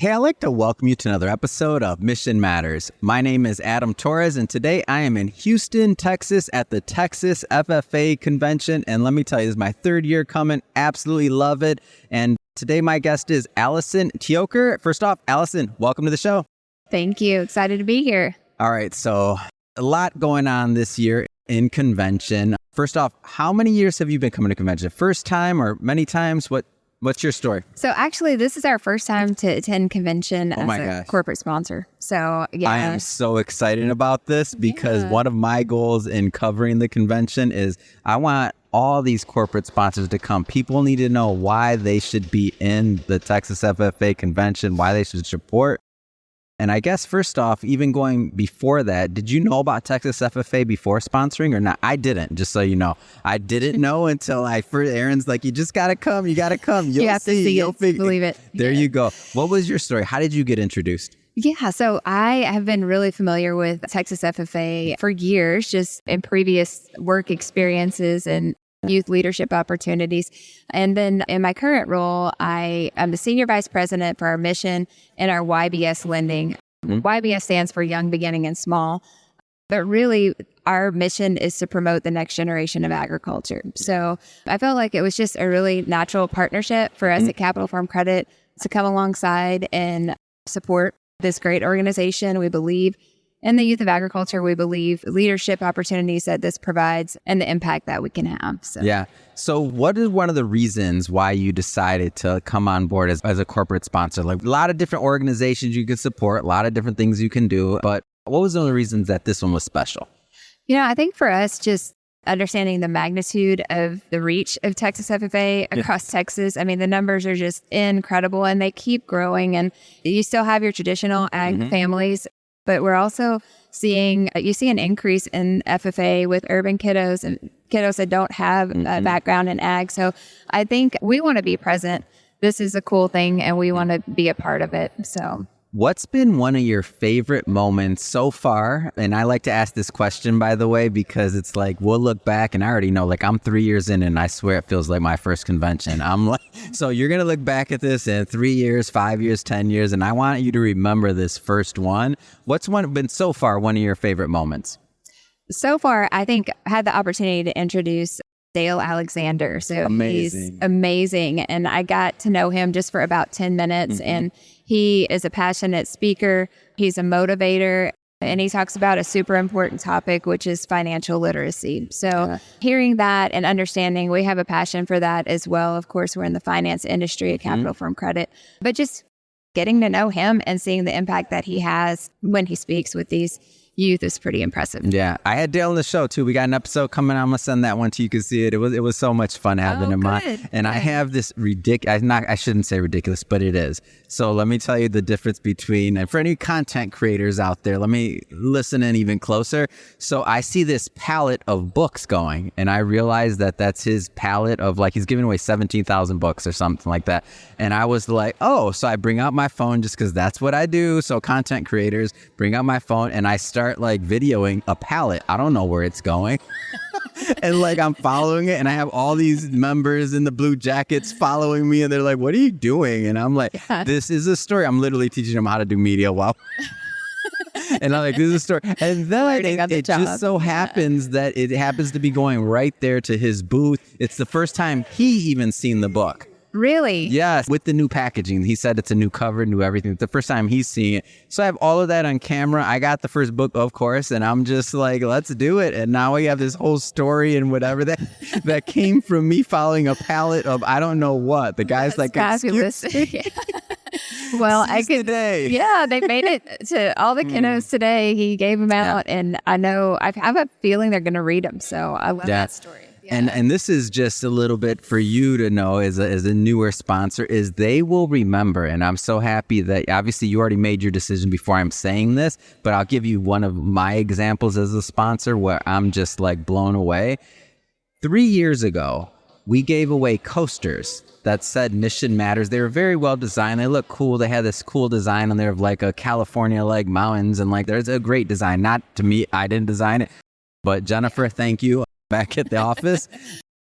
Hey, I'd like to welcome you to another episode of Mission Matters. My name is Adam Torres, and today I am in Houston, Texas at the Texas FFA convention. And let me tell you, this is my third year coming. Absolutely love it. And today my guest is Allyson Tjoelker. First off, Allyson, welcome to the show. Thank you. Excited to be here. All right, so a lot going on this year in convention. First off, how many years have you been coming to convention? First time or many times? What's your story? So actually, this is our first time to attend convention as a corporate sponsor. So yeah. I am so excited about this because one of my goals in covering the convention is I want all these corporate sponsors to come. People need to know why they should be in the Texas FFA convention, why they should support. And I guess first off, even going before that, did you know about Texas FFA before sponsoring or not? I didn't, just so you know. I didn't know until Aaron's like, you just got to come. You got to come. You have to see it, believe it. There you go. What was your story? How did you get introduced? Yeah, so I have been really familiar with Texas FFA for years, just in previous work experiences and youth leadership opportunities. And then in my current role, I am the senior vice president for our mission and our YBS lending. YBS stands for Young, Beginning, and Small. But really, our mission is to promote the next generation of agriculture. So I felt like it was just a really natural partnership for us at Capital Farm Credit to come alongside and support this great organization. We believe in the youth of agriculture. We believe leadership opportunities that this provides and the impact that we can have. Yeah. So what is one of the reasons why you decided to come on board as a corporate sponsor? Like a lot of different organizations you can support, a lot of different things you can do. But what was one of the reasons that this one was special? You know, I think for us, just understanding the magnitude of the reach of Texas FFA across Texas. I mean, the numbers are just incredible and they keep growing. And you still have your traditional ag families, but we're also seeing, you see an increase in FFA with urban kiddos and kiddos that don't have a background in ag. So I think we want to be present. This is a cool thing and we want to be a part of it. So what's been one of your favorite moments so far? And I like to ask this question, by the way, because it's like, we'll look back and I already know, like I'm 3 years in and I swear it feels like my first convention. I'm like, so you're going to look back at this in 3 years, 5 years, 10 years. And I want you to remember this first one. What's been so far one of your favorite moments? So far, I think I had the opportunity to introduce Dale Alexander. So he's amazing. And I got to know him just for about 10 minutes. And he is a passionate speaker. He's a motivator. And he talks about a super important topic, which is financial literacy. So hearing that and understanding, we have a passion for that as well. Of course, we're in the finance industry at Capital Farm Credit. But just getting to know him and seeing the impact that he has when he speaks with these youth is pretty impressive. Yeah, I had Dale on the show too. We got an episode coming out. I'm gonna send that one to you. You can see it. It was so much fun having him on. And I have this ridiculous. I shouldn't say ridiculous, but it is. So let me tell you the difference between. And for any content creators out there, let me listen in even closer. So I see this palette of books going, and I realize that that's his palette of like he's giving away 17,000 books or something like that. And I was like, oh, so I bring out my phone just because that's what I do. So content creators bring out my phone and I start like videoing a palette. I don't know where it's going. And like I'm following it and I have all these members in the blue jackets following me and they're like, what are you doing? And I'm like, this is a story. I'm literally teaching them how to do media while and I'm like, this is a story. And then it just so happens that it happens to be going right there to his booth. It's the first time he even seen the book. Really? Yes, with the new packaging. He said it's a new cover, new everything. It's the first time he's seeing it. So I have all of that on camera. I got the first book, of course, and I'm just like, let's do it. And now we have this whole story and whatever that came from me following a palette of I don't know what. The guy's like, fabulous. Well, I could. Today. Yeah, they made it to all the kiddos today. He gave them out, and I know I have a feeling they're going to read them. So I love that story. Yeah. And this is just a little bit for you to know as a newer sponsor is they will remember. And I'm so happy that obviously you already made your decision before I'm saying this, but I'll give you one of my examples as a sponsor where I'm just like blown away. 3 years ago, we gave away coasters that said Mission Matters. They were very well designed. They look cool. They had this cool design on there of like a California like mountains and like there's a great design. Not to me, I didn't design it, but Jennifer, thank you. Back at the office,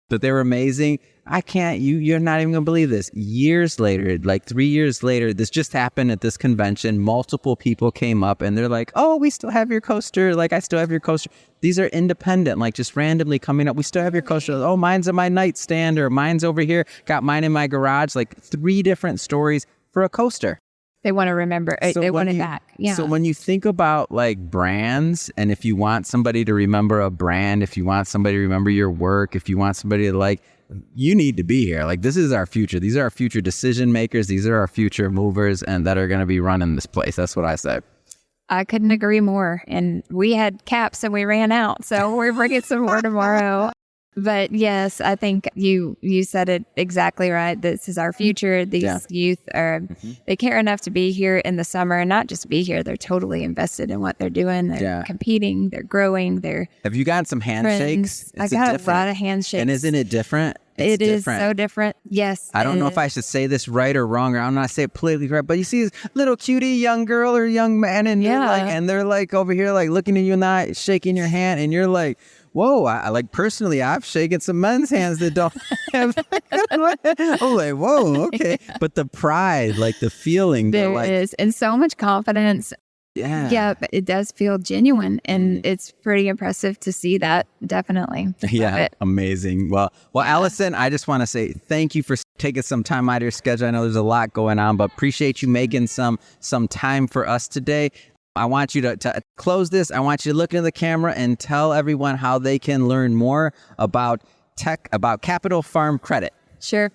but they were amazing. you're not even gonna believe this. Years later, like 3 years later, this just happened at this convention. Multiple people came up and they're like, oh, we still have your coaster. Like, I still have your coaster. These are independent, like just randomly coming up. We still have your coaster. Oh, mine's on my nightstand, or mine's over here. Got mine in my garage. Like 3 different stories for a coaster. They want to remember. They want it back. Yeah. So when you think about like brands, and if you want somebody to remember a brand, if you want somebody to remember your work, if you want somebody to like, you need to be here. Like, this is our future. These are our future decision makers. These are our future movers, and that are going to be running this place. That's what I say. I couldn't agree more. And we had caps and we ran out. So we're bringing some more tomorrow. But yes, I think you said it exactly right. This is our future. These youth they care enough to be here in the summer, and not just be here. They're totally invested in what they're doing. They're competing. They're growing. Have you gotten some handshakes? I got a lot of handshakes. And isn't it different? It is so different. Yes. I don't know if I should say this right or wrong, or I'm not saying it politically correct, but you see this little cutie young girl or young man, and they're like over here, like looking at you and I, shaking your hand, and you're like, whoa, I like personally, I've shaken some men's hands that don't have. I'm like, whoa, okay. But the pride, like the feeling. There is, and so much confidence. Yeah. Yeah, but it does feel genuine, and it's pretty impressive to see that. Definitely. Yeah, amazing. Well, Allyson, I just want to say thank you for taking some time out of your schedule. I know there's a lot going on, but appreciate you making some time for us today. I want you to close this. I want you to look into the camera and tell everyone how they can learn more about Capital Farm Credit. Sure.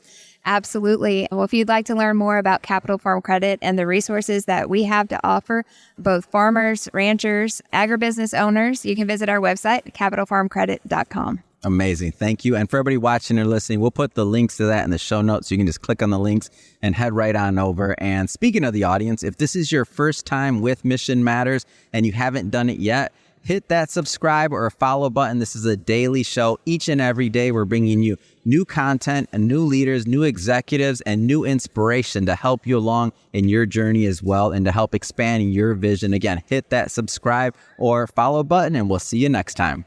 Absolutely. Well, if you'd like to learn more about Capital Farm Credit and the resources that we have to offer both farmers, ranchers, agribusiness owners, you can visit our website, capitalfarmcredit.com. Amazing. Thank you. And for everybody watching or listening, we'll put the links to that in the show notes. So you can just click on the links and head right on over. And speaking of the audience, if this is your first time with Mission Matters and you haven't done it yet, hit that subscribe or follow button. This is a daily show. Each and every day, we're bringing you new content and new leaders, new executives, and new inspiration to help you along in your journey as well, and to help expand your vision. Again, hit that subscribe or follow button, and we'll see you next time.